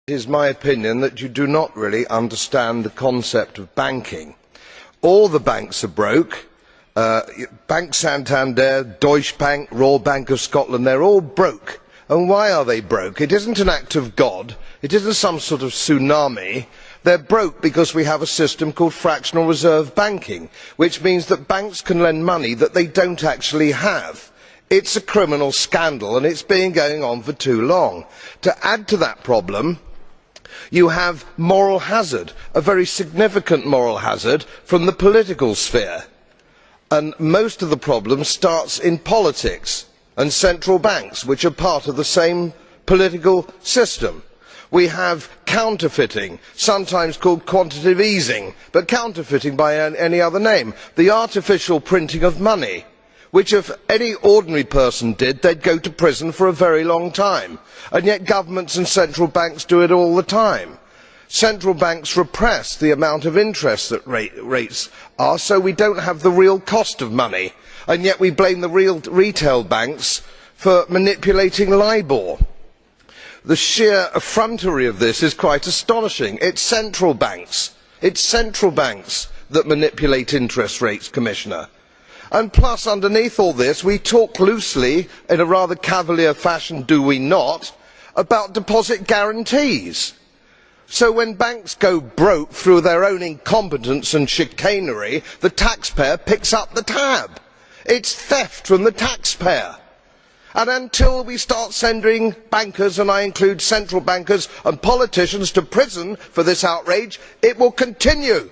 It is my opinion that you do not really understand the concept of banking. All the banks are broke. Bank Santander, Deutsche Bank, Royal Bank of Scotland, they are all broke. And why are they broke? It isn't an act of God. It isn't some sort of tsunami. They are broke because we have a system called fractional reserve banking, which means that banks can lend money that they don't actually have. It's a criminal scandal, and it's been going on for too long. To add to that problem, you have moral hazard, a very significant moral hazard from the political sphere. And most of the problem starts in politics and central banks, which are part of the same political system. We have counterfeiting, sometimes called quantitative easing, but counterfeiting by any other name. The artificial printing of money, which if any ordinary person did, they'd go to prison for a very long time. And yet governments and central banks do it all the time. Central banks repress the amount of interest that rates are, so we don't have the real cost of money. And yet we blame the real retail banks for manipulating LIBOR. The sheer effrontery of this is quite astonishing. It's central banks that manipulate interest rates, Commissioner. And plus, underneath all this, we talk loosely, in a rather cavalier fashion, do we not, about deposit guarantees. So when banks go broke through their own incompetence and chicanery, the taxpayer picks up the tab. It's theft from the taxpayer. And until we start sending bankers, and I include central bankers and politicians, to prison for this outrage, it will continue.